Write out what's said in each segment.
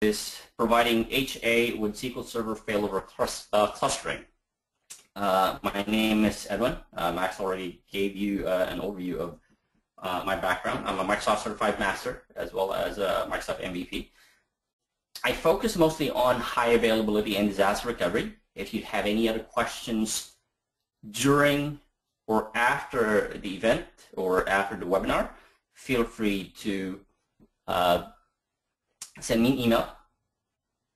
is providing HA with SQL Server Failover Clustering. My name is Edwin. Max already gave you an overview of my background. I'm a Microsoft Certified Master as well as a Microsoft MVP. I focus mostly on high availability and disaster recovery. If you have any other questions during or after the event or after the webinar, feel free to send me an email,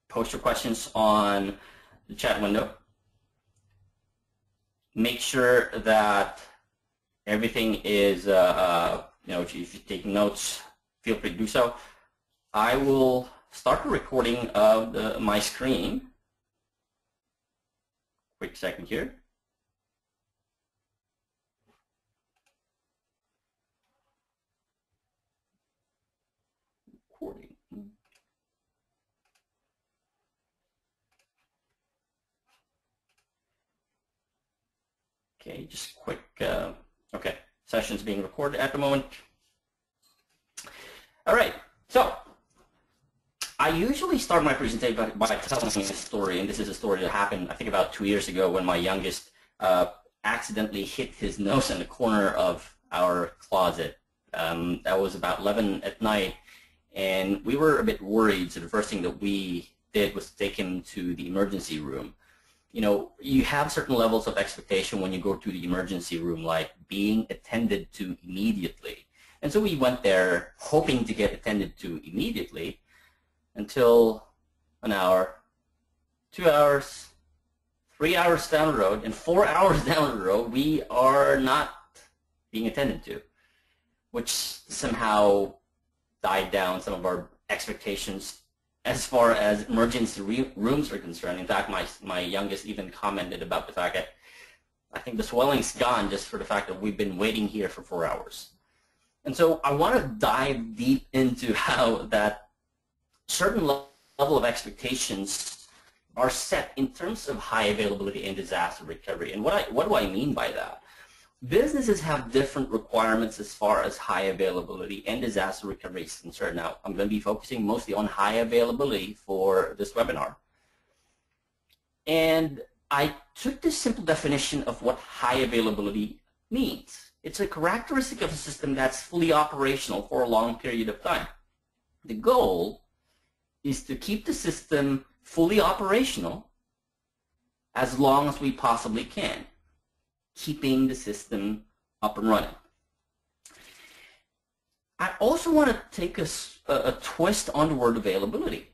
post your questions on the chat window. Make sure that everything is, if you're taking notes, feel free to do so. I will start the recording of my screen. Quick second here. Recording. Okay, just quick, okay, session's being recorded at the moment. All right, so I usually start my presentation by telling a story, and this is a story that happened, I think, about 2 years ago when my youngest accidentally hit his nose in the corner of our closet. That was about 11 at night, and we were a bit worried, so the first thing that we did was take him to the emergency room. You know, you have certain levels of expectation when you go to the emergency room, like being attended to immediately. And so we went there hoping to get attended to immediately until an hour, 2 hours, 3 hours down the road, and 4 hours down the road, we are not being attended to, which somehow died down some of our expectations as far as emergency rooms are concerned. In fact, my youngest even commented about the fact that I think the swelling's gone just for the fact that we've been waiting here for 4 hours. And so I want to dive deep into how that certain level of expectations are set in terms of high availability and disaster recovery. And what do I mean by that? Businesses have different requirements as far as high availability and disaster recovery is concerned. Now, I'm going to be focusing mostly on high availability for this webinar. And I took this simple definition of what high availability means. It's a characteristic of a system that's fully operational for a long period of time. The goal is to keep the system fully operational as long as we possibly can, keeping the system up and running. I also want to take a twist on the word availability.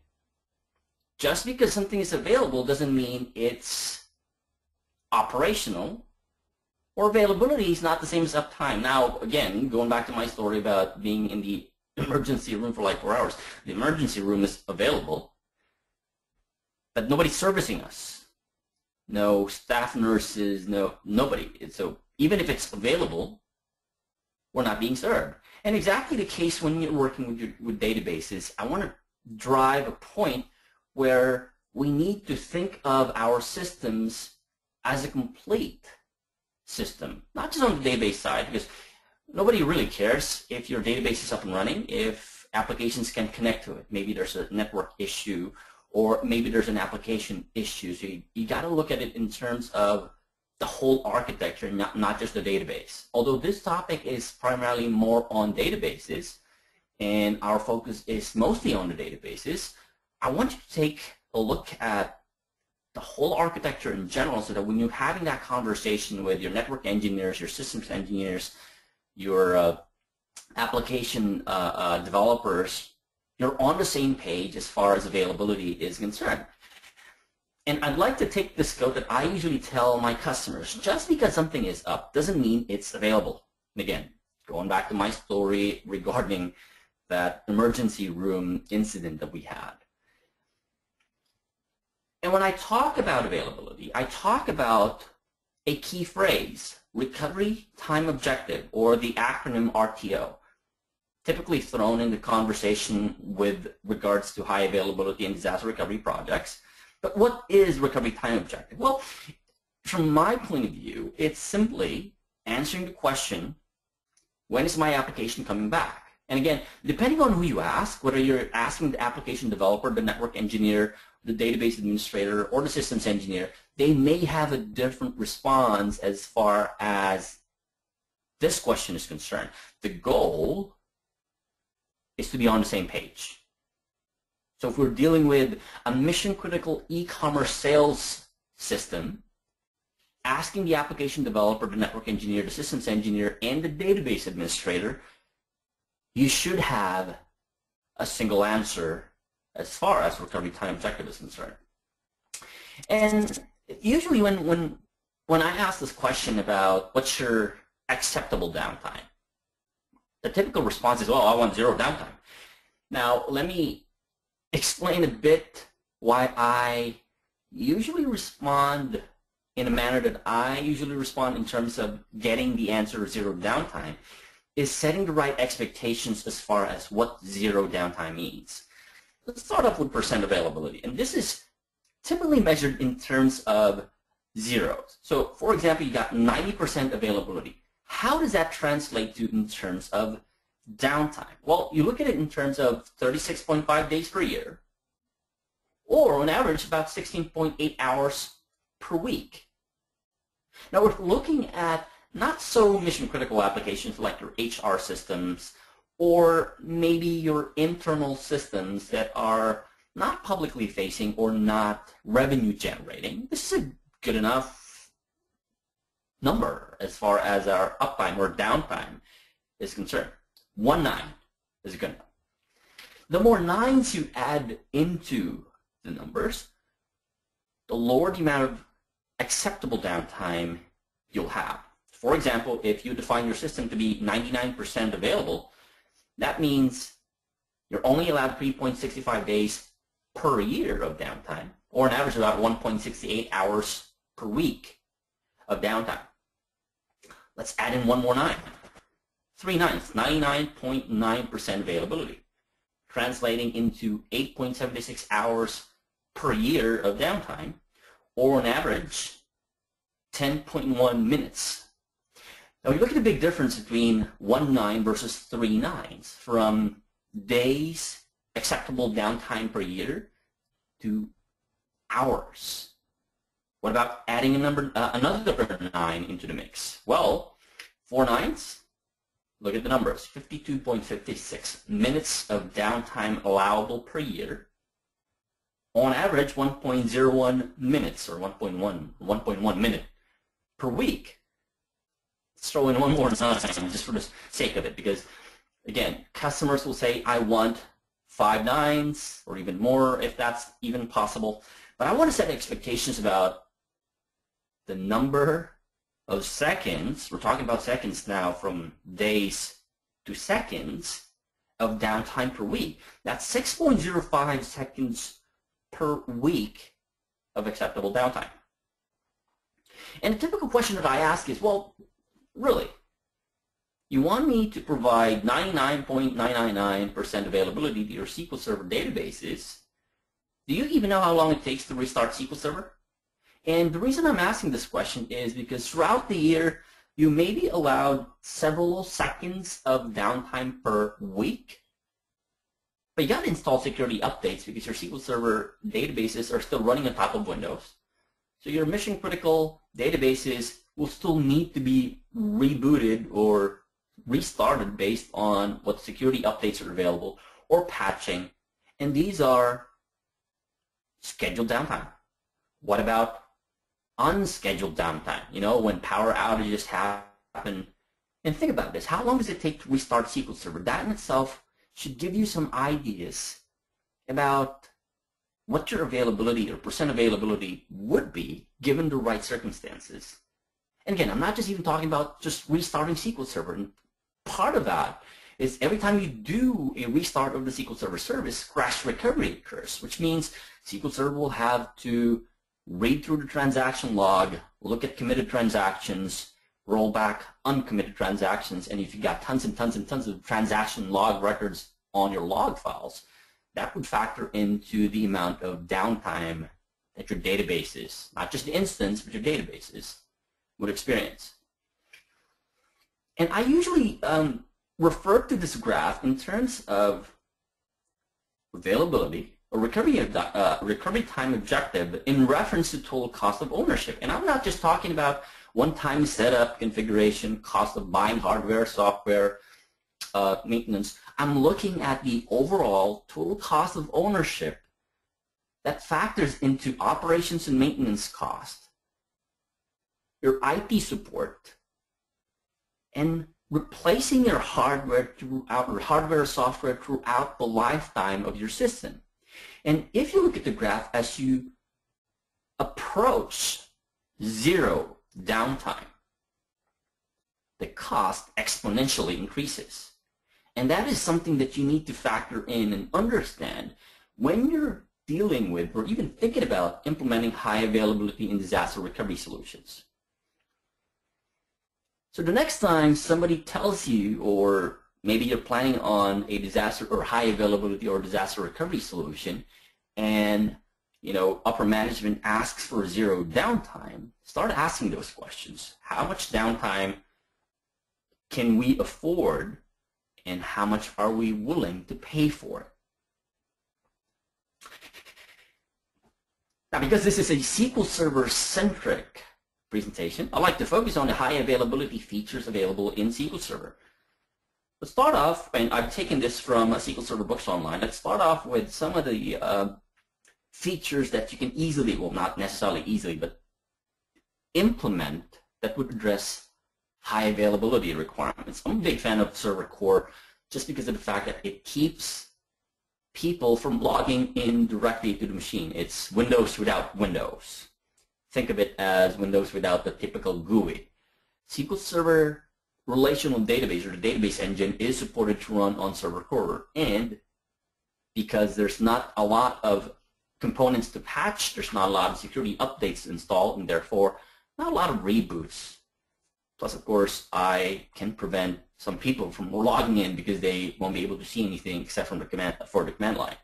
Just because something is available doesn't mean it's operational, or availability is not the same as uptime. Now, again, going back to my story about being in the emergency room for like 4 hours, the emergency room is available, but nobody's servicing us. No staff nurses, nobody. So even if it's available, we're not being served. And exactly the case when you're working with databases. I want to drive a point where we need to think of our systems as a complete system, not just on the database side, because nobody really cares if your database is up and running, if applications can connect to it. Maybe there's a network issue, or maybe there's an application issue. So you got to look at it in terms of the whole architecture, not just the database. Although this topic is primarily more on databases, and our focus is mostly on the databases, I want you to take a look at the whole architecture in general, so that when you're having that conversation with your network engineers, your systems engineers, your application developers, you're on the same page as far as availability is concerned. And I'd like to take this quote that I usually tell my customers: just because something is up doesn't mean it's available. And again, going back to my story regarding that emergency room incident that we had. And when I talk about availability, I talk about a key phrase, recovery time objective, or the acronym RTO, typically thrown in the conversation with regards to high availability and disaster recovery projects. But what is recovery time objective? Well, from my point of view, it's simply answering the question, when is my application coming back? And again, depending on who you ask, whether you're asking the application developer, the network engineer, the database administrator, or the systems engineer, they may have a different response as far as this question is concerned. The goal is to be on the same page. So if we're dealing with a mission-critical e-commerce sales system, asking the application developer, the network engineer, the systems engineer, and the database administrator, you should have a single answer as far as recovery time objective is concerned. And usually when I ask this question about what's your acceptable downtime, the typical response is, well, I want 0 downtime. Now, let me explain a bit why I usually respond in a manner that I usually respond in terms of getting the answer 0 downtime, is setting the right expectations as far as what 0 downtime means. Let's start off with percent availability. And this is typically measured in terms of zeros. So, for example, you got 90% availability. How does that translate to in terms of downtime? Well, you look at it in terms of 36.5 days per year, or on average about 16.8 hours per week. Now, we're looking at not so mission-critical applications like your HR systems or maybe your internal systems that are not publicly facing or not revenue generating. This is a good enough number as far as our uptime or downtime is concerned. 19 is good enough. The more nines you add into the numbers, the lower the amount of acceptable downtime you'll have. For example, if you define your system to be 99% available, that means you're only allowed 3.65 days per year of downtime, or an average of about 1.68 hours per week of downtime. Let's add in one more 9. 3 nines, 99.9% availability, translating into 8.76 hours per year of downtime, or on average 10.1 minutes. Now, we look at the big difference between 1 9 versus 3 9s, from days acceptable downtime per year to hours. What about adding another 9 into the mix? Well, 4 9s, look at the numbers, 52.56 minutes of downtime allowable per year. On average, 1.01 minutes, or 1.1 minute per week. Let's throw in one more 9 just for the sake of it, because again, customers will say, I want 5 9s or even more if that's even possible. But I want to set expectations about the number of seconds. We're talking about seconds now, from days to seconds of downtime per week. That's 6.05 seconds per week of acceptable downtime. And a typical question that I ask is, well, really, you want me to provide 99.999% availability to your SQL Server databases? Do you even know how long it takes to restart SQL Server? And the reason I'm asking this question is because throughout the year, you may be allowed several seconds of downtime per week, but you got to install security updates because your SQL Server databases are still running on top of Windows. So your mission-critical databases will still need to be rebooted or restarted based on what security updates are available or patching, and these are scheduled downtime. What about unscheduled downtime? You know, when power outages happen. And think about this. How long does it take to restart SQL Server? That in itself should give you some ideas about what your availability or percent availability would be given the right circumstances. And again, I'm not just even talking about just restarting SQL Server. And part of that is every time you do a restart of the SQL Server service, crash recovery occurs, which means SQL Server will have to read through the transaction log, look at committed transactions, roll back uncommitted transactions, and if you got tons and tons and tons of transaction log records on your log files, that would factor into the amount of downtime that your databases, not just the instance, but your databases, would experience. And I usually refer to this graph in terms of availability or recovery time objective in reference to total cost of ownership. And I'm not just talking about one-time setup, configuration, cost of buying hardware, software, maintenance. I'm looking at the overall total cost of ownership that factors into operations and maintenance cost, your IT support, and replacing your hardware or software throughout the lifetime of your system. And if you look at the graph as you approach zero downtime, the cost exponentially increases. And that is something that you need to factor in and understand when you're dealing with or even thinking about implementing high availability and disaster recovery solutions. So the next time somebody tells you, or maybe you're planning on a disaster or high availability or disaster recovery solution, and upper management asks for zero downtime, start asking those questions. How much downtime can we afford, and how much are we willing to pay for it? Now, because this is a SQL Server centric presentation, I like to focus on the high availability features available in SQL Server. Let's start off, and I've taken this from SQL Server Books Online. Let's start off with some of the features that you can easily, well, not necessarily easily, but implement that would address high availability requirements. I'm a big fan of Server Core just because of the fact that it keeps people from logging in directly to the machine. It's Windows without Windows. Think of it as Windows without the typical GUI. SQL Server relational database, or the database engine, is supported to run on Server Core. And because there's not a lot of components to patch, there's not a lot of security updates to install, and therefore not a lot of reboots. Plus, of course, I can prevent some people from logging in because they won't be able to see anything except from the command line.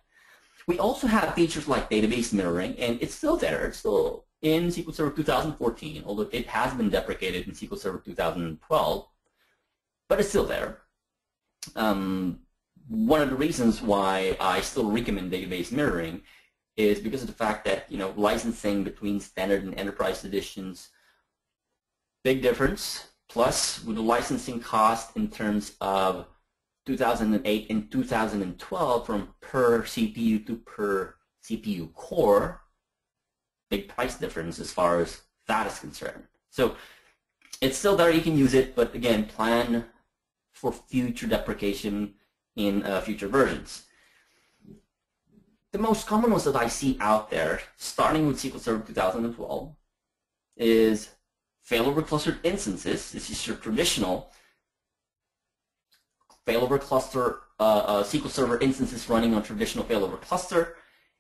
We also have features like database mirroring, and it's still there. It's still in SQL Server 2014, although it has been deprecated in SQL Server 2012, but it's still there. One of the reasons why I still recommend database mirroring is because of the fact that licensing between standard and enterprise editions, big difference. Plus, with the licensing cost in terms of 2008 and 2012 from per CPU to per CPU core, big price difference as far as that is concerned. So it's still there, you can use it, but again, plan for future deprecation in future versions. The most common ones that I see out there, starting with SQL Server 2012, is failover clustered instances. This is your traditional failover cluster, SQL Server instances running on traditional failover cluster,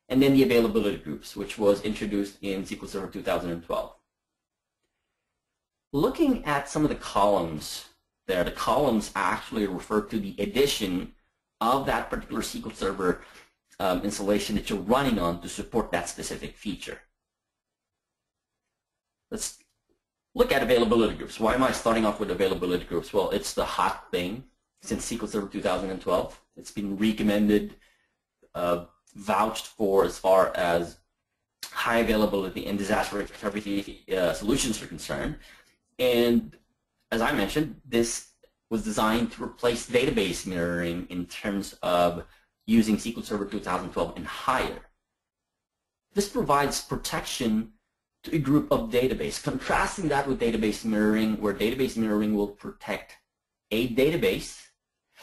and then the availability groups, which was introduced in SQL Server 2012. Looking at some of the columns there, the columns actually refer to the edition of that particular SQL Server installation that you're running on to support that specific feature. Let's look at availability groups. Why am I starting off with availability groups? Well, it's the hot thing since SQL Server 2012. It's been recommended, vouched for as far as high availability and disaster recovery solutions are concerned. And as I mentioned, this was designed to replace database mirroring in terms of using SQL Server 2012 and higher. This provides protection to a group of database, contrasting that with database mirroring, where database mirroring will protect a database,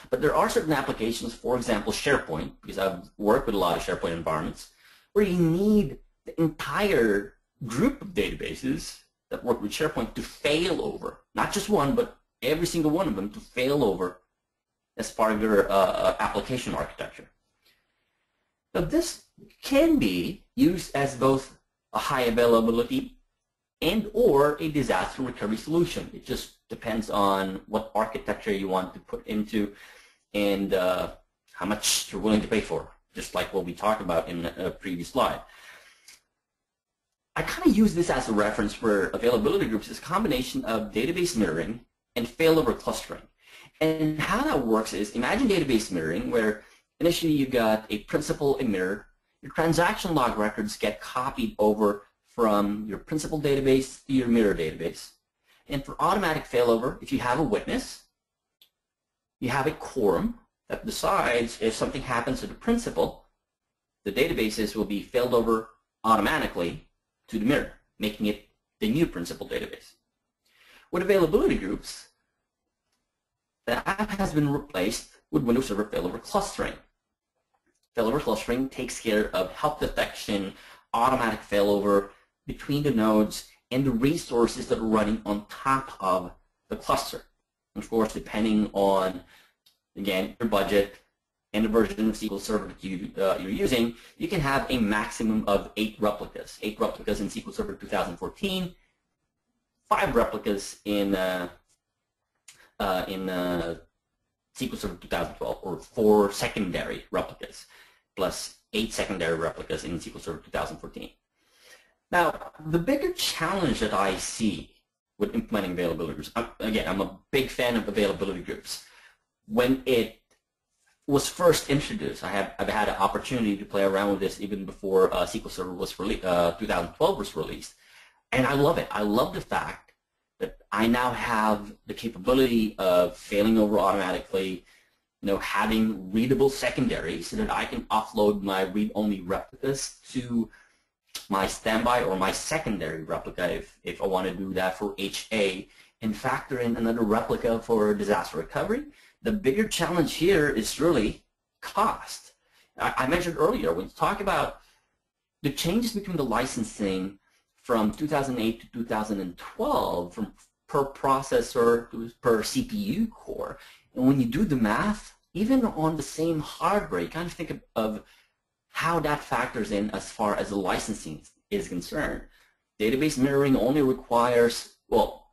but there are certain applications, for example SharePoint, because I've worked with a lot of SharePoint environments, where you need the entire group of databases that work with SharePoint to fail over, not just one, but every single one of them to fail over as part of your application architecture. Now this can be used as both a high availability and or a disaster recovery solution. It just depends on what architecture you want to put into and how much you're willing to pay for, just like what we talked about in a previous slide. I kind of use this as a reference where availability groups is a combination of database mirroring and failover clustering. And how that works is, imagine database mirroring, where initially you got a principal, a mirror. Your transaction log records get copied over from your principal database to your mirror database. And for automatic failover, if you have a witness, you have a quorum that decides if something happens to the principal, the databases will be failed over automatically to the mirror, making it the new principal database. With availability groups, that has been replaced with Windows Server Failover Clustering. Failover clustering takes care of help detection, automatic failover between the nodes, and the resources that are running on top of the cluster. Of course, depending on, again, your budget and the version of SQL Server that you're using, you can have a maximum of 8 replicas. 8 replicas in SQL Server 2014, 5 replicas in SQL Server 2012, or 4 secondary replicas, plus 8 secondary replicas in SQL Server 2014. Now, the bigger challenge that I see with implementing availability groups, again, I'm a big fan of availability groups. When it was first introduced, I've had an opportunity to play around with this even before SQL Server was 2012 was released, and I love it. I love the fact that I now have the capability of failing over automatically, having readable secondaries so that I can offload my read-only replicas to my standby or my secondary replica if I want to do that for HA, and factor in another replica for disaster recovery. The bigger challenge here is really cost. I mentioned earlier, when you talk about the changes between the licensing from 2008 to 2012, from per processor to per CPU core, and when you do the math, even on the same hardware, you kind of think of how that factors in as far as the licensing is concerned. Database mirroring only requires, well,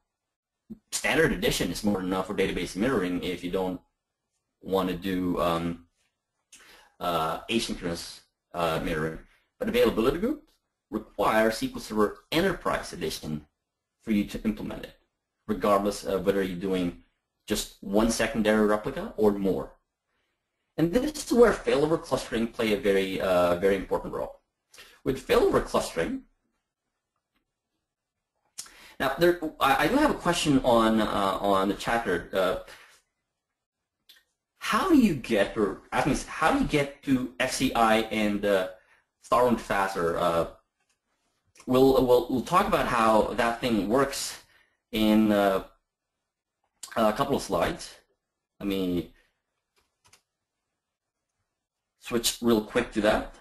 standard edition is more than enough for database mirroring if you don't want to do asynchronous mirroring. But availability groups require SQL Server Enterprise Edition for you to implement it, regardless of whether you're doing just one secondary replica or more. And this is where failover clustering play a very important role. With failover clustering, now I do have a question on the chatter. How do you get, or at least how do you get to FCI and StarWind faster? We'll talk about how that thing works in a couple of slides. Let me switch real quick to that.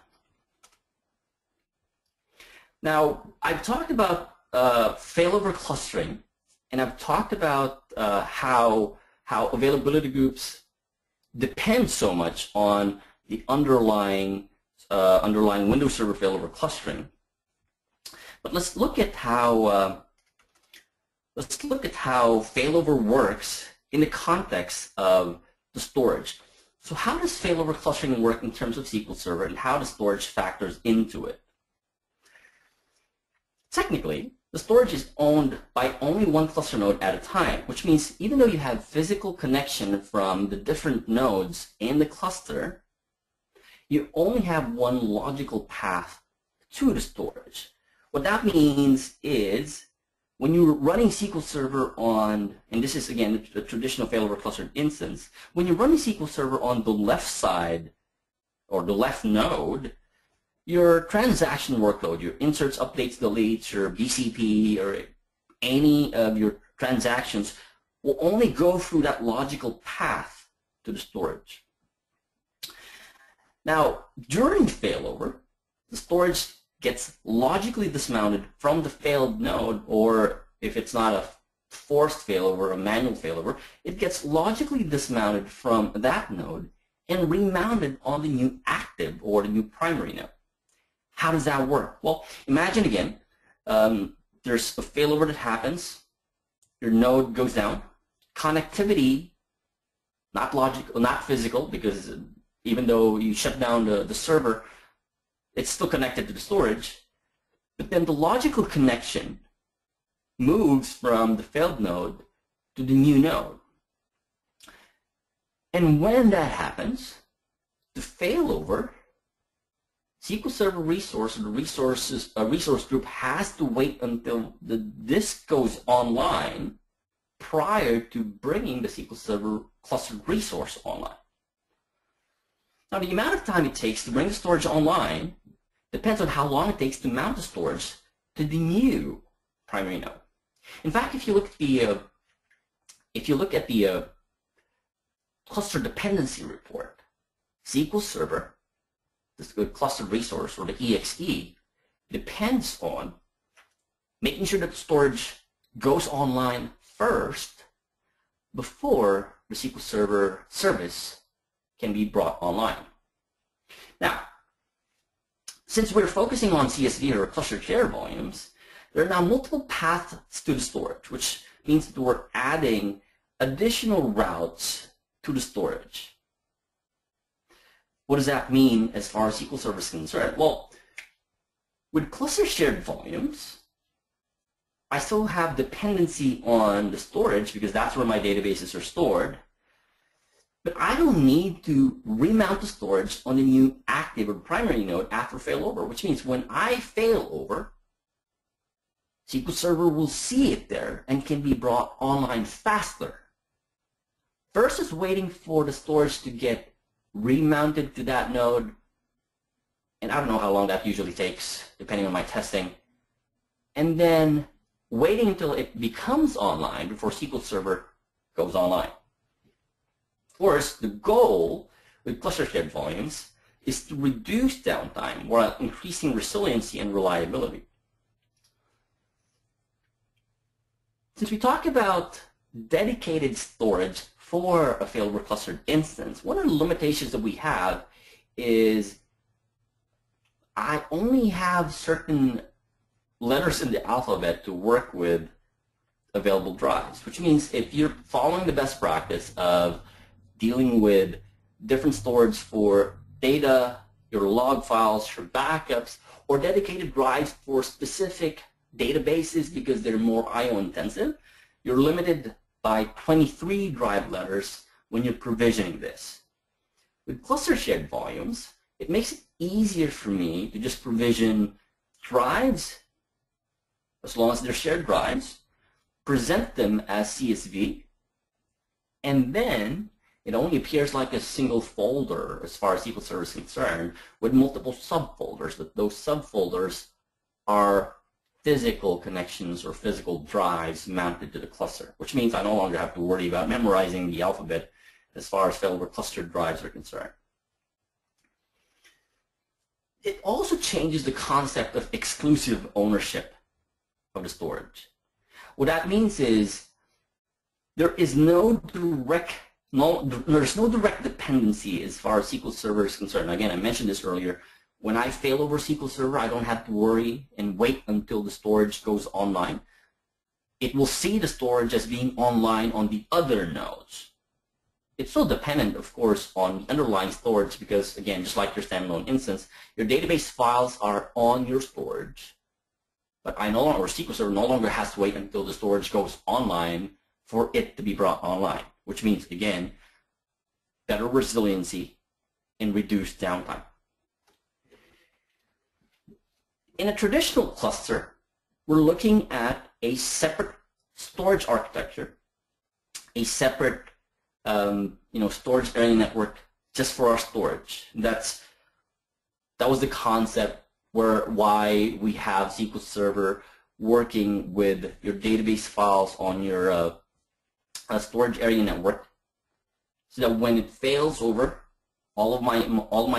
Now, I've talked about failover clustering, and I've talked about how availability groups depend so much on the underlying Windows Server Failover Clustering. But let's look at how failover works in the context of the storage. So how does failover clustering work in terms of SQL Server, and how does storage factors into it? Technically, the storage is owned by only one cluster node at a time, which means even though you have physical connection from the different nodes in the cluster, you only have one logical path to the storage. What that means is when you're running SQL Server on, and this is again the traditional failover clustered instance, when you're running SQL Server on the left side or the left node, your transaction workload, your inserts, updates, deletes, your BCP, or any of your transactions will only go through that logical path to the storage. Now, during failover, the storage gets logically dismounted from the failed node, or if it's not a forced failover, a manual failover, it gets logically dismounted from that node and remounted on the new active or the new primary node. How does that work? Well, imagine again, there's a failover that happens, your node goes down, connectivity, not logical, not physical, because even though you shut down the server, it's still connected to the storage, but then the logical connection moves from the failed node to the new node. And when that happens, the failover, SQL Server resource or the resource group has to wait until the disk goes online prior to bringing the SQL Server clustered resource online. Now, the amount of time it takes to bring the storage online depends on how long it takes to mount the storage to the new primary node. In fact, if you look at the cluster dependency report, SQL Server, the clustered resource or the EXE, depends on making sure that the storage goes online first before the SQL Server service can be brought online. Now, since we're focusing on CSV or cluster share volumes, there are now multiple paths to the storage, which means that we're adding additional routes to the storage. What does that mean as far as SQL Server is concerned? Well, with cluster shared volumes, I still have dependency on the storage because that's where my databases are stored. But I don't need to remount the storage on the new active or primary node after failover, which means when I failover, SQL Server will see it there and can be brought online faster versus waiting for the storage to get remounted to that node. And I don't know how long that usually takes, depending on my testing. And then waiting until it becomes online before SQL Server goes online. Of course, the goal with cluster shared volumes is to reduce downtime while increasing resiliency and reliability. Since we talk about dedicated storage for a failover clustered instance, one of the limitations that we have is I only have certain letters in the alphabet to work with available drives, which means if you're following the best practice of dealing with different storage for data, your log files, your backups, or dedicated drives for specific databases because they're more I/O intensive, you're limited by 23 drive letters when you're provisioning this. With cluster shared volumes, it makes it easier for me to just provision drives, as long as they're shared drives, present them as CSV, and then it only appears like a single folder as far as SQL Server is concerned with multiple subfolders, but those subfolders are physical connections or physical drives mounted to the cluster, which means I no longer have to worry about memorizing the alphabet as far as failover clustered drives are concerned. It also changes the concept of exclusive ownership of the storage. What that means is there's no direct dependency as far as SQL Server is concerned. Again, I mentioned this earlier. When I fail over SQL Server, I don't have to worry and wait until the storage goes online. It will see the storage as being online on the other nodes. It's still dependent, of course, on the underlying storage because, again, just like your standalone instance, your database files are on your storage. But SQL Server no longer has to wait until the storage goes online for it to be brought online, which means, again, better resiliency and reduced downtime. In a traditional cluster, we're looking at a separate storage architecture, a separate storage area network just for our storage. That was the concept why we have SQL Server working with your database files on your storage area network, so that when it fails over, all of my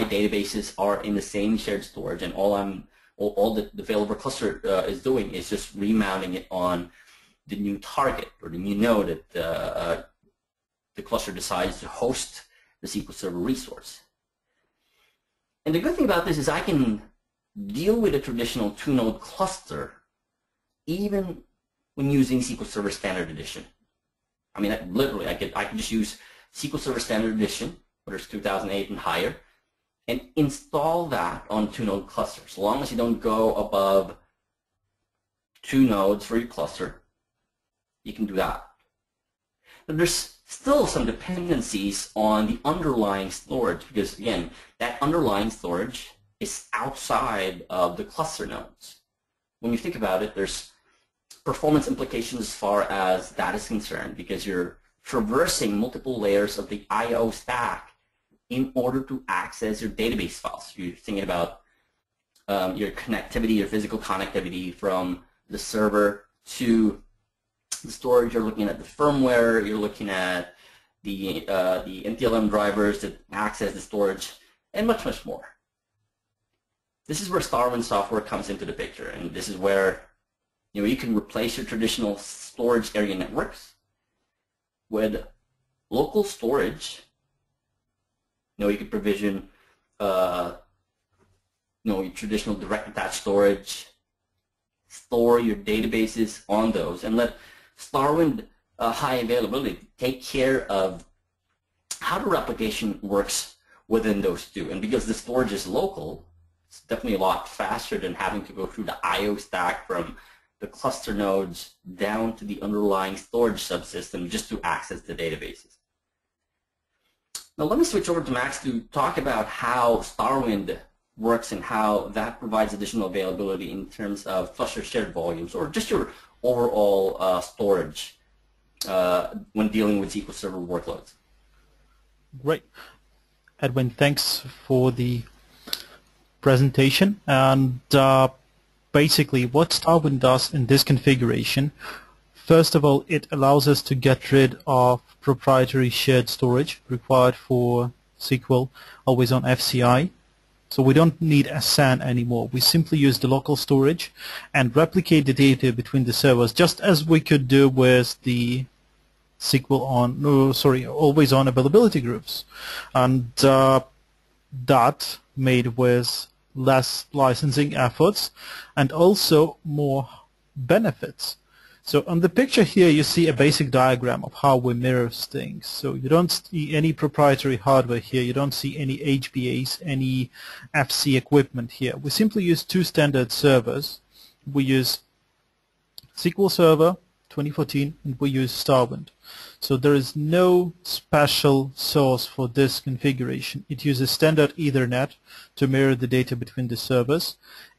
databases are in the same shared storage, and all the failover cluster is doing is just remounting it on the new target or the new node that the cluster decides to host the SQL Server resource. And the good thing about this is I can deal with a traditional two-node cluster even when using SQL Server Standard Edition. I mean, literally, I can just use SQL Server Standard Edition, whether it's 2008 and higher, and install that on a two-node cluster. So long as you don't go above 2 nodes for your cluster, you can do that. But there's still some dependencies on the underlying storage, because again, that underlying storage is outside of the cluster nodes. When you think about it, there's performance implications as far as that is concerned, because you're traversing multiple layers of the I/O stack in order to access your database files. You're thinking about your connectivity, your physical connectivity from the server to the storage. You're looking at the firmware. You're looking at the NTLM drivers that access the storage, and much, much more. This is where StarWind software comes into the picture, and this is where you can replace your traditional storage area networks with local storage. You can provision your traditional direct attached storage, store your databases on those, and let StarWind high availability take care of how the replication works within those two. And because the storage is local, it's definitely a lot faster than having to go through the I/O stack from the cluster nodes down to the underlying storage subsystem just to access the databases. Now let me switch over to Max to talk about how StarWind works and how that provides additional availability in terms of cluster shared volumes or just your overall storage when dealing with SQL Server workloads. Great. Edwin, thanks for the presentation. And basically what StarWind does in this configuration, first of all, it allows us to get rid of proprietary shared storage required for SQL always on FCI. So we don't need a SAN anymore. We simply use the local storage and replicate the data between the servers, just as we could do with the SQL always on availability groups. And that made with less licensing efforts and also more benefits. So on the picture here you see a basic diagram of how we mirror things. So you don't see any proprietary hardware here, you don't see any HBAs, any FC equipment here. We simply use two standard servers. We use SQL Server 2014 and we use StarWind. So there is no special source for this configuration. It uses standard Ethernet to mirror the data between the servers.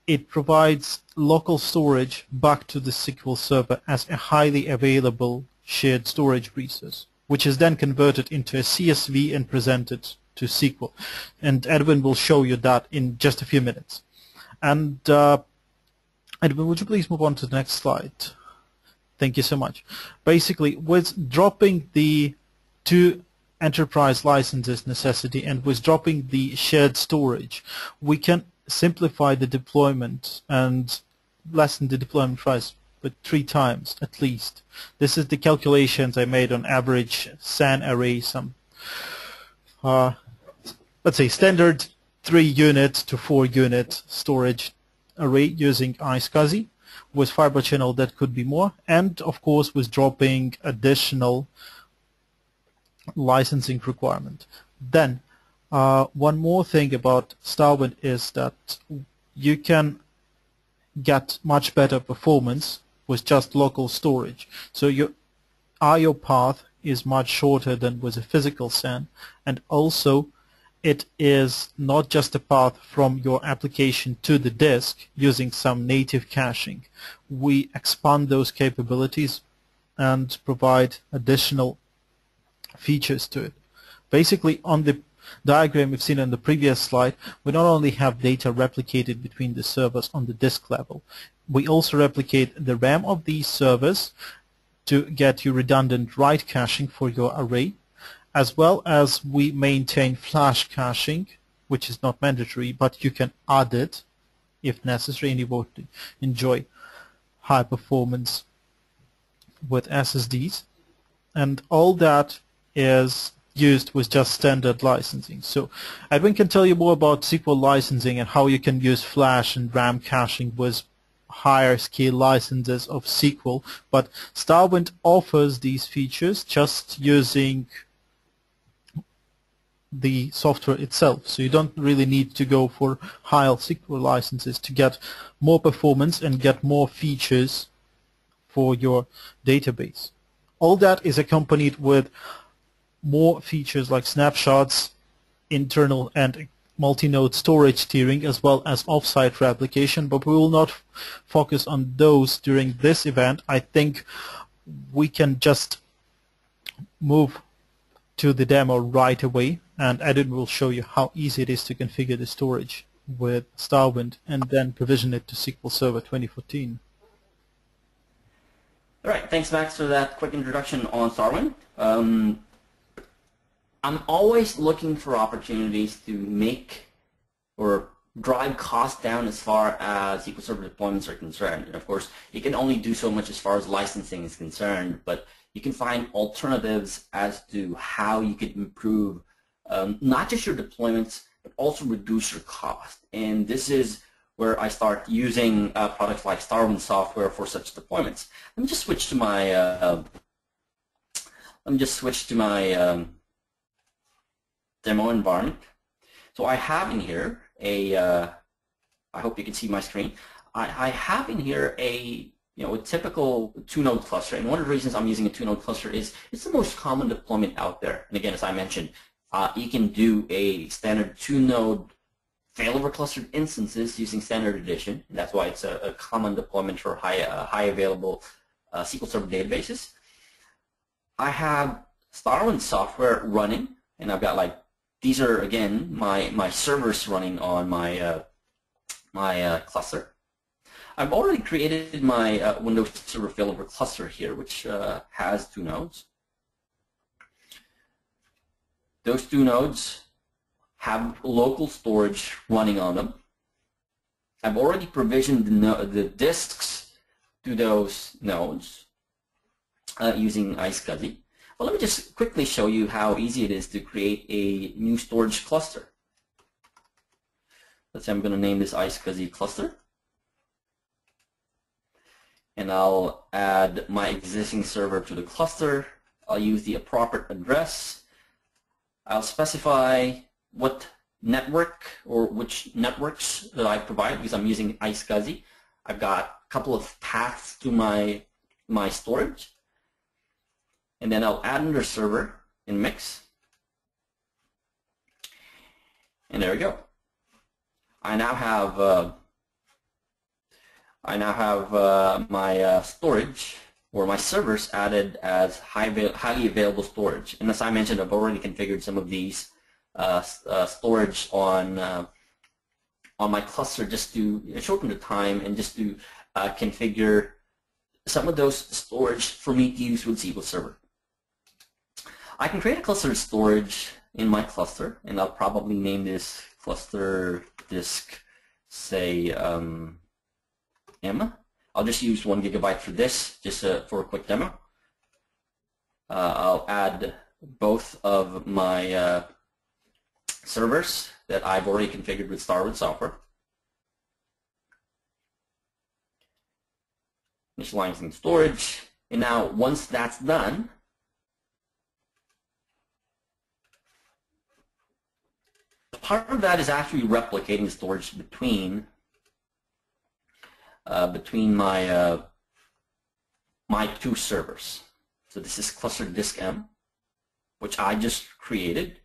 It provides local storage back to the SQL Server as a highly available shared storage resource, which is then converted into a CSV and presented to SQL. And Edwin will show you that in just a few minutes. And Edwin, would you please move on to the next slide? Thank you so much. Basically, with dropping the two enterprise licenses necessity and with dropping the shared storage, we can simplify the deployment and lessen the deployment price by 3 times at least. This is the calculations I made on average SAN array, some let's say standard 3-unit to 4-unit storage array using iSCSI. With fiber channel that could be more, and of course with dropping additional licensing requirement. Then one more thing about StarWind is that you can get much better performance with just local storage. So your I/O path is much shorter than with a physical SAN, and also it is not just a path from your application to the disk using some native caching. We expand those capabilities and provide additional features to it. Basically, on the diagram we've seen on the previous slide, we not only have data replicated between the servers on the disk level, we also replicate the RAM of these servers to get you redundant write caching for your array, as well as we maintain flash caching, which is not mandatory, but you can add it if necessary and you want to enjoy high performance with SSDs. And all that is used with just standard licensing. So Edwin can tell you more about SQL licensing and how you can use flash and RAM caching with higher scale licenses of SQL, but StarWind offers these features just using the software itself. So you don't really need to go for higher SQL licenses to get more performance and get more features for your database. All that is accompanied with more features like snapshots, internal and multi-node storage tiering, as well as offsite replication, but we will not focus on those during this event. I think we can just move to the demo right away, and Edwin will show you how easy it is to configure the storage with StarWind and then provision it to SQL Server 2014. All right, thanks Max for that quick introduction on StarWind. I'm always looking for opportunities to make or drive costs down as far as SQL Server deployments are concerned. And of course, you can only do so much as far as licensing is concerned, but you can find alternatives as to how you could improve not just your deployments, but also reduce your cost. And this is where I start using products like StarWind software for such deployments. Let me just switch to my demo environment. So I have in here I hope you can see my screen. I have in here a typical two-node cluster, and one of the reasons I'm using a two-node cluster is it's the most common deployment out there. And again, as I mentioned, you can do a standard two-node failover clustered instances using standard edition. And that's why it's a common deployment for high available SQL Server databases. I have StarWind software running, and I've got these are again my servers running on my cluster. I've already created my Windows Server Failover Cluster here, which has two nodes. Those two nodes have local storage running on them. I've already provisioned the disks to those nodes using iSCSI. Well, let me just quickly show you how easy it is to create a new storage cluster. Let's say I'm going to name this iSCSI cluster. And I'll add my existing server to the cluster. I'll use the appropriate address. I'll specify what network or which networks that I provide because I'm using iSCSI. I've got a couple of paths to my storage. And then I'll add another server in mix. And there we go. I now have my storage or my servers added as highly available storage. And as I mentioned, I've already configured some of these storage on my cluster just to shorten the time and just to configure some of those storage for me to use with SQL Server. I can create a cluster of storage in my cluster, and I'll probably name this cluster disk, say M. I'll just use 1 GB for this, just for a quick demo. I'll add both of my servers that I've already configured with StarWind software. Initializing storage, and now once that's done, part of that is actually replicating storage between my my two servers. So this is cluster disk M, which I just created,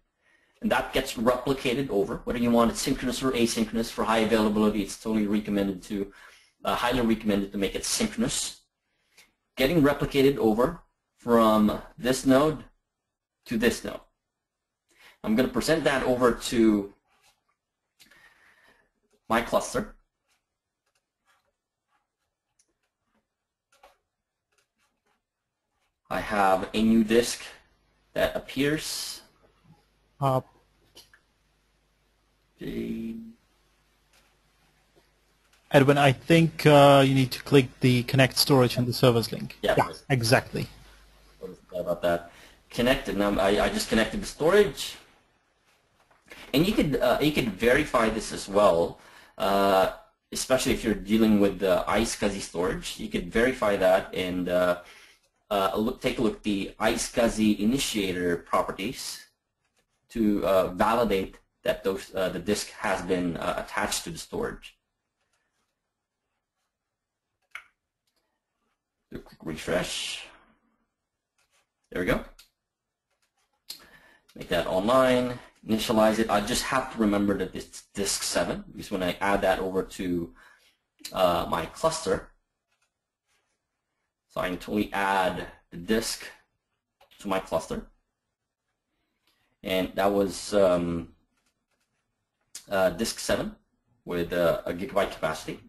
and that gets replicated over. Whether you want it synchronous or asynchronous, for high availability, it's totally recommended to highly recommended to make it synchronous. Getting replicated over from this node to this node. I'm going to present that over to my cluster. I have a new disk that appears. Edwin, I think you need to click the connect storage in the servers link. Yeah, exactly. Sorry about that. Connected. Now I just connected the storage, and you could verify this as well. Especially if you're dealing with the iSCSI storage, you could verify that and take a look at the iSCSI initiator properties to validate that the disk has been attached to the storage. Do a quick refresh. There we go. make that online, initialize it. I just have to remember that it's disk 7, because when I add that over to my cluster, so I can totally add the disk to my cluster. And that was disk 7 with a gigabyte capacity.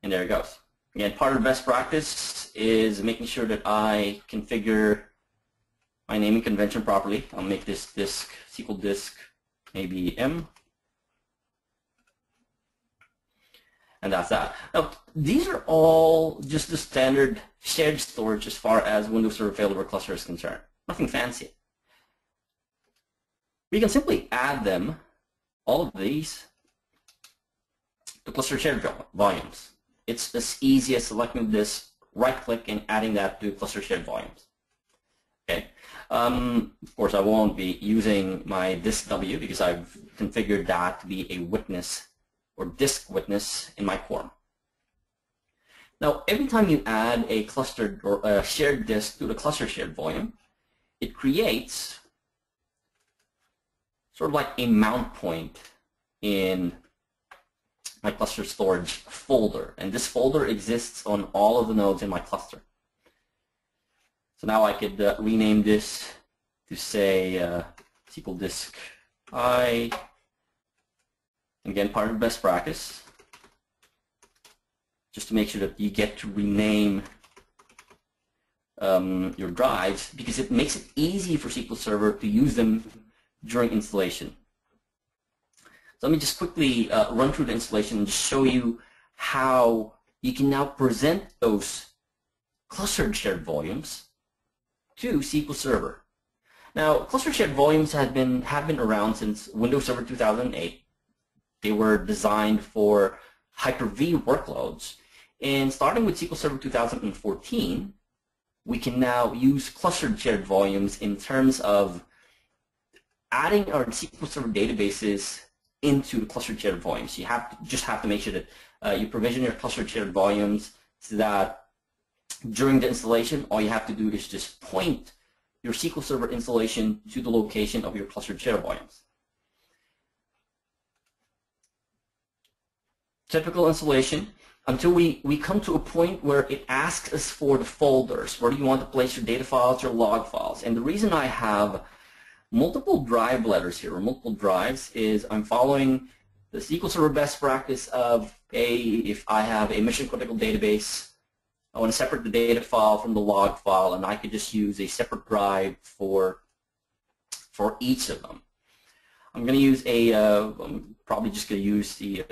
And there it goes. Again, part of the best practice is making sure that I configure my naming convention properly. I'll make this disk, SQL disk, maybe M. And that's that. Now, these are all just the standard shared storage as far as Windows Server Failover Cluster is concerned. Nothing fancy. We can simply add them, all of these, to cluster shared volumes. It's as easy as selecting this, right-click, and adding that to cluster shared volumes. Okay. Of course, I won't be using my disk W because I've configured that to be a witness or disk witness in my quorum. Now, every time you add a clustered or a shared disk to the cluster shared volume, it creates sort of like a mount point in my cluster storage folder, and this folder exists on all of the nodes in my cluster. So now I could rename this to say SQL disk I. Again, part of best practice, just to make sure that you get to rename your drives, because it makes it easy for SQL Server to use them during installation. So let me just quickly run through the installation and just show you how you can now present those clustered shared volumes to SQL Server. Now, clustered shared volumes have been around since Windows Server 2008. They were designed for Hyper-V workloads, and starting with SQL Server 2014, we can now use clustered shared volumes in terms of adding our SQL Server databases into the clustered shared volumes. You just have to make sure that you provision your clustered shared volumes so that during the installation, all you have to do is just point your SQL Server installation to the location of your clustered shared volumes. Typical installation until we come to a point where it asks us for the folders. Where do you want to place your data files, your log files? And the reason I have multiple drive letters here, or multiple drives, is I'm following the SQL Server best practice of, if I have a mission critical database, I want to separate the data file from the log file, and I could just use a separate drive for each of them. I'm going to use I'm probably just going to use the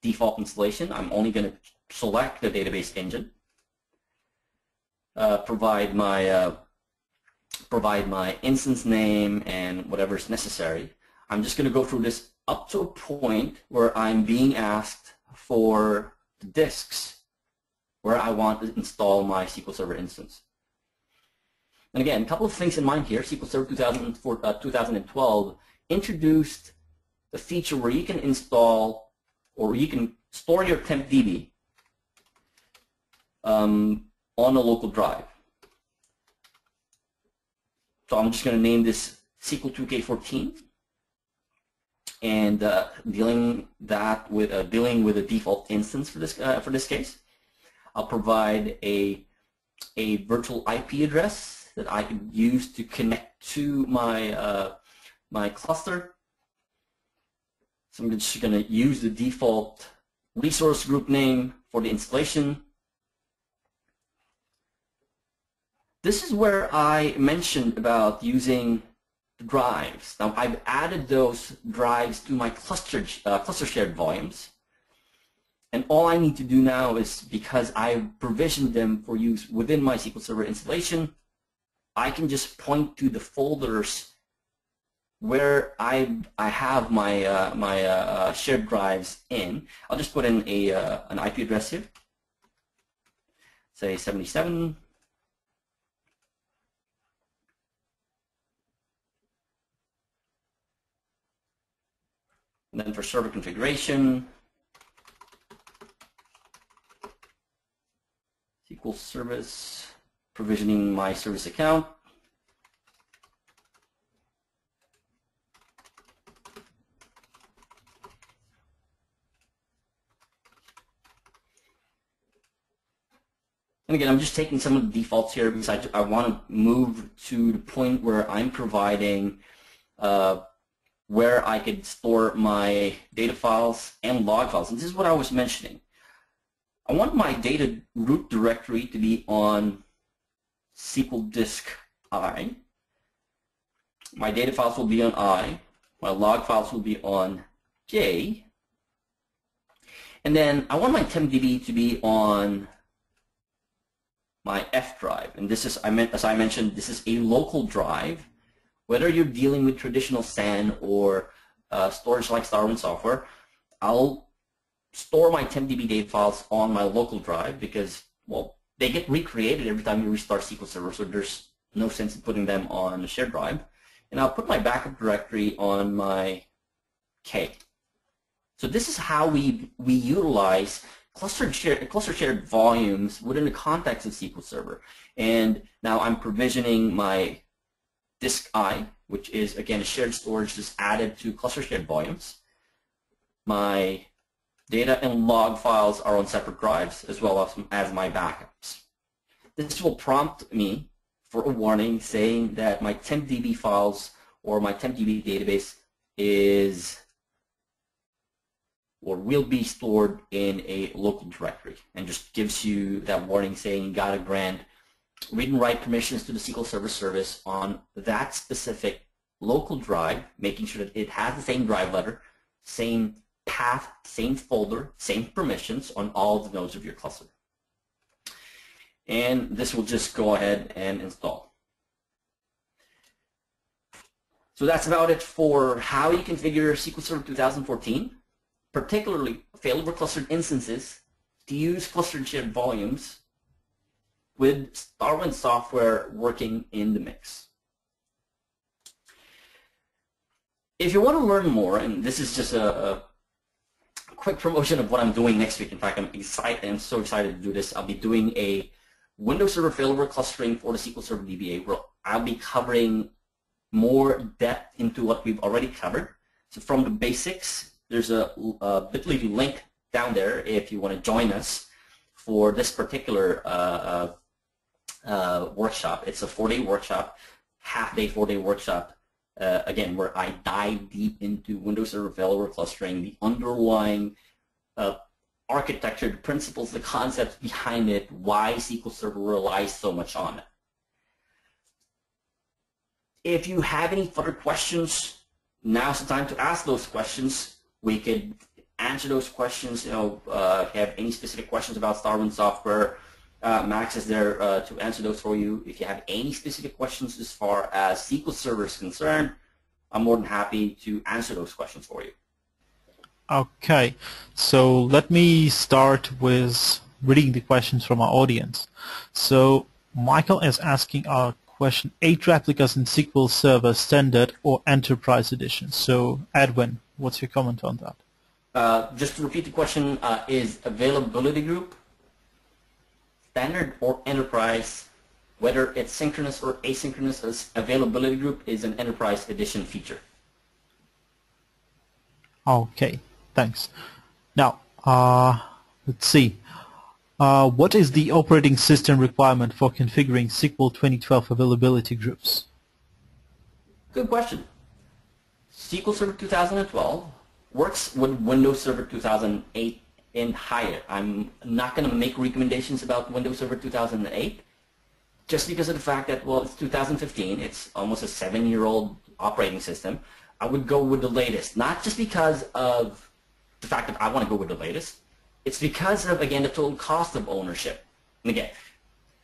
default installation. I'm only going to select the database engine, provide my instance name and whatever is necessary. I'm just going to go through this up to a point where I'm being asked for the disks where I want to install my SQL Server instance. And again, a couple of things in mind here. SQL Server 2012 introduced the feature where you can install or you can store your temp DB on a local drive. So I'm just going to name this SQL 2K14 and dealing with a default instance for this case. I'll provide a virtual IP address that I can use to connect to my my cluster. So I'm just going to use the default resource group name for the installation. This is where I mentioned about using the drives. Now I've added those drives to my cluster shared volumes. And all I need to do now is, because I've provisioned them for use within my SQL Server installation, I can just point to the folders where I have my shared drives in. I'll just put in an IP address here, say 77. And then for server configuration, SQL service, provisioning my service account. And again, I'm just taking some of the defaults here because I want to move to the point where I'm providing where I could store my data files and log files. And this is what I was mentioning. I want my data root directory to be on SQL disk I. My data files will be on I. My log files will be on J. And then I want my TempDB to be on my F drive. And this is, as I mentioned, this is a local drive. Whether you're dealing with traditional SAN or storage like StarWind software, I'll store my TempDB data files on my local drive because, well, they get recreated every time you restart SQL Server, so there's no sense in putting them on a shared drive. And I'll put my backup directory on my K. So this is how we utilize cluster shared volumes within the context of SQL Server. And now I'm provisioning my disk I, which is, again, a shared storage that's added to cluster shared volumes. My data and log files are on separate drives, as well as my backups. This will prompt me for a warning saying that my TempDB files or my TempDB database is or will be stored in a local directory, and just gives you that warning saying you got to grant read and write permissions to the SQL Server service on that specific local drive, making sure that it has the same drive letter, same path, same folder, same permissions on all the nodes of your cluster. And this will just go ahead and install. So that's about it for how you configure SQL Server 2014, particularly failover clustered instances, to use clustered shared volumes with StarWind software working in the mix. If you want to learn more, and this is just a quick promotion of what I'm doing next week. In fact, I'm so excited to do this. I'll be doing a Windows Server Failover Clustering for the SQL Server DBA, where I'll be covering more depth into what we've already covered. So from the basics, there's a bit.ly link down there if you want to join us for this particular workshop. It's a 4-day workshop, half-day, 4-day workshop, again, where I dive deep into Windows Server Failover Clustering, the underlying architecture, the principles, the concepts behind it, why SQL Server relies so much on it. If you have any further questions, now's the time to ask those questions. We could answer those questions. If you have any specific questions about StarWind software, Max is there to answer those for you. If you have any specific questions as far as SQL Server is concerned, I'm more than happy to answer those questions for you. Okay, so let me start with reading the questions from our audience. So Michael is asking our question, 8 replicas in SQL Server Standard or Enterprise Edition. So Edwin, what's your comment on that? Just to repeat the question, is availability group Standard or Enterprise, whether it's synchronous or asynchronous, availability group is an Enterprise Edition feature. Okay, thanks. Now, let's see. What is the operating system requirement for configuring SQL 2012 availability groups? Good question. SQL Server 2012 works with Windows Server 2008 and higher. I'm not going to make recommendations about Windows Server 2008 just because of the fact that, well, it's 2015. It's almost a 7-year-old operating system. I would go with the latest, not just because of the fact that I want to go with the latest. It's because of, again, the total cost of ownership. And again,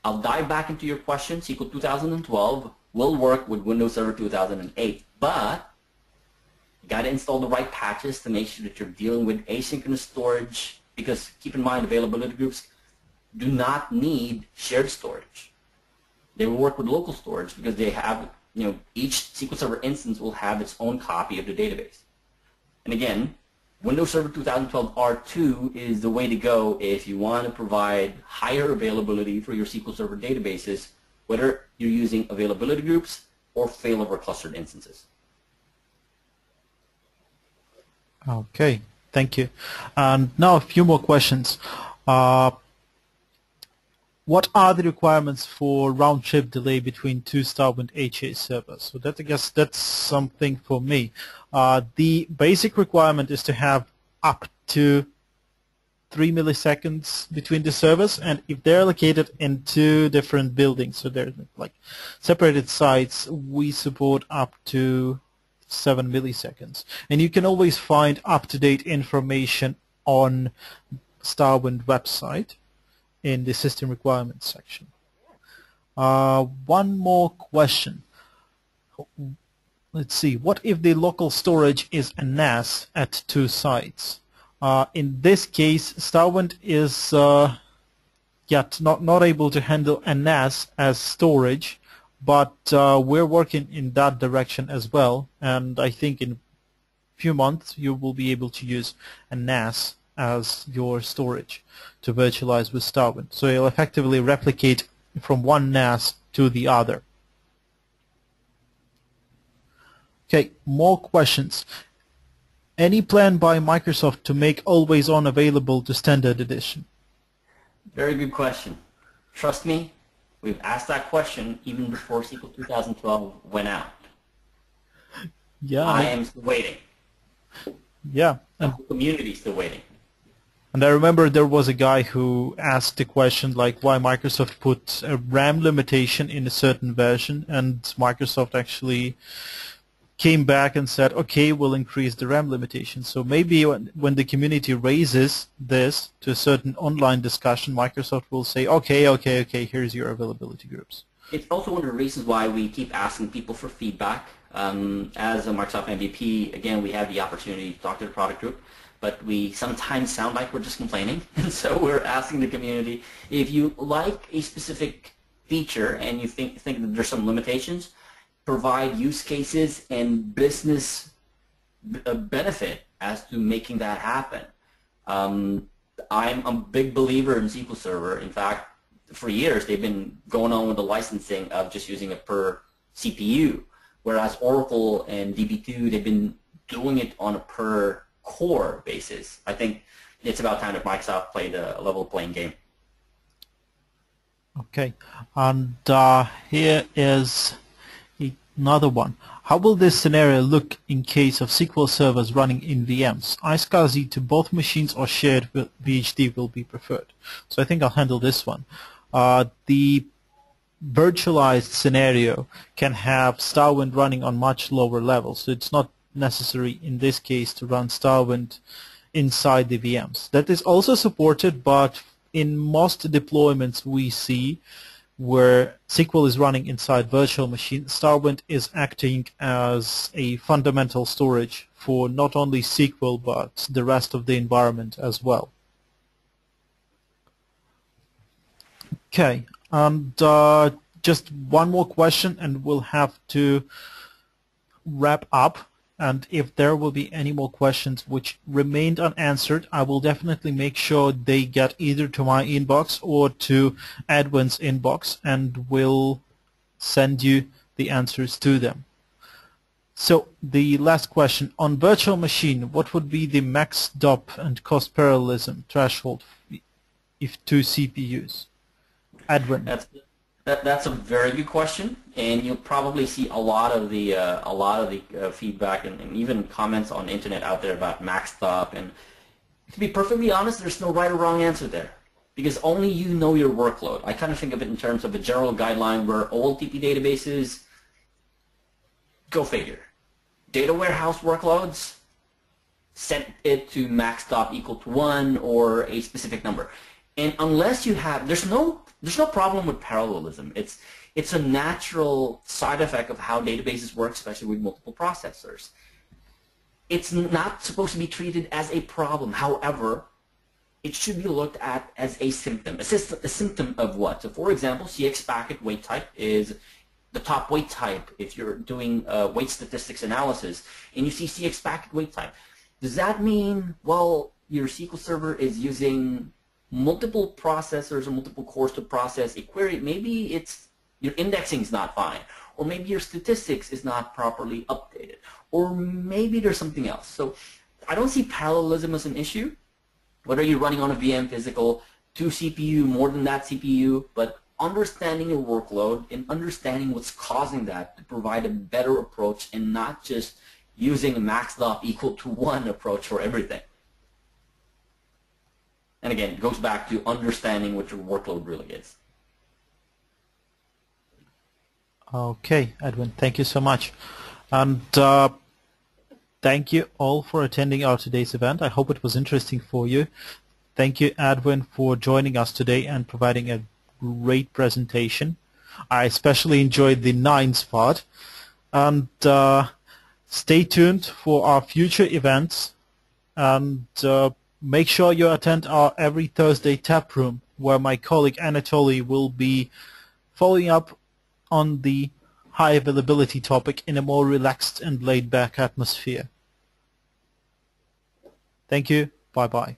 I'll dive back into your question. SQL 2012 will work with Windows Server 2008, but you got to install the right patches to make sure that you're dealing with asynchronous storage, because keep in mind, availability groups do not need shared storage. They will work with local storage because they have, each SQL Server instance will have its own copy of the database. And again, Windows Server 2012 R2 is the way to go if you want to provide higher availability for your SQL Server databases, whether you're using availability groups or failover clustered instances. Okay, thank you. And now a few more questions. what are the requirements for round-trip delay between two StarWind HA servers? So that, I guess that's something for me. The basic requirement is to have up to 3 milliseconds between the servers, and if they're located in two different buildings, so they're like separated sites, we support up to 7 milliseconds. And you can always find up-to-date information on StarWind website in the system requirements section. One more question. Let's see. What if the local storage is a NAS at two sites? In this case, StarWind is yet not able to handle a NAS as storage, but we're working in that direction as well. And I think in a few months you will be able to use a NAS as your storage to virtualize with StarWind. So you'll effectively replicate from one NAS to the other. Okay, more questions. Any plan by Microsoft to make Always On available to Standard Edition? Very good question. Trust me, we've asked that question even before SQL 2012 went out. Yeah. I am still waiting. Yeah. The whole community is still waiting. And I remember there was a guy who asked the question like why Microsoft put a RAM limitation in a certain version, and Microsoft actually came back and said, okay, we'll increase the RAM limitation. So maybe when the community raises this to a certain online discussion, Microsoft will say, okay, here's your availability groups. It's also one of the reasons why we keep asking people for feedback. As a Microsoft MVP, again, we have the opportunity to talk to the product group, but we sometimes sound like we're just complaining. And so we're asking the community, if you like a specific feature and you think that there's some limitations, provide use cases and business benefit as to making that happen. I'm a big believer in SQL Server. In fact, for years they've been going on with the licensing of just using it per CPU, whereas Oracle and DB2, they've been doing it on a per core basis. I think it's about time that Microsoft played a level playing game. Okay, and here is another one. How will this scenario look in case of SQL servers running in VMs? iSCSI to both machines or shared VHD will be preferred. So I think I'll handle this one. The virtualized scenario can have StarWind running on much lower levels, so it's not necessary in this case to run StarWind inside the VMs. That is also supported, but in most deployments we see where SQL is running inside virtual machines, StarWind is acting as a fundamental storage for not only SQL but the rest of the environment as well. Okay, and just one more question and we'll have to wrap up. And if there will be any more questions which remained unanswered, I will definitely make sure they get either to my inbox or to Edwin's inbox, and will send you the answers to them. So the last question, on virtual machine, what would be the max DOP and cost parallelism threshold if two CPUs? Edwin. That's a very good question, and you'll probably see a lot of the feedback and even comments on the internet out there about maxed up. And to be perfectly honest, there's no right or wrong answer there, because only you know your workload. I kind of think of it in terms of a general guideline where OLTP databases, go figure. Data warehouse workloads, set it to max stop equal to 1 or a specific number. And unless you have, there's no problem with parallelism. It's a natural side effect of how databases work, especially with multiple processors. It's not supposed to be treated as a problem. However, it should be looked at as a symptom. A symptom of what? So for example, CX packet weight type is the top weight type if you're doing weight statistics analysis, and you see CX packet weight type. Does that mean, well, your SQL Server is using multiple processors or multiple cores to process a query? Maybe it's your indexing is not fine, or maybe your statistics is not properly updated, or maybe there's something else. So I don't see parallelism as an issue. Whether you're running on a VM physical, 2 CPU, more than that CPU, but understanding your workload and understanding what's causing that to provide a better approach and not just using a max.op equal to 1 approach for everything. And again, it goes back to understanding what your workload really is. Okay, Edwin, thank you so much. And thank you all for attending our today's event. I hope it was interesting for you. Thank you, Edwin, for joining us today and providing a great presentation. I especially enjoyed the 9s part. And stay tuned for our future events. And make sure you attend our every Thursday tap room, where my colleague Anatoly will be following up on the high availability topic in a more relaxed and laid back atmosphere. Thank you. Bye-bye.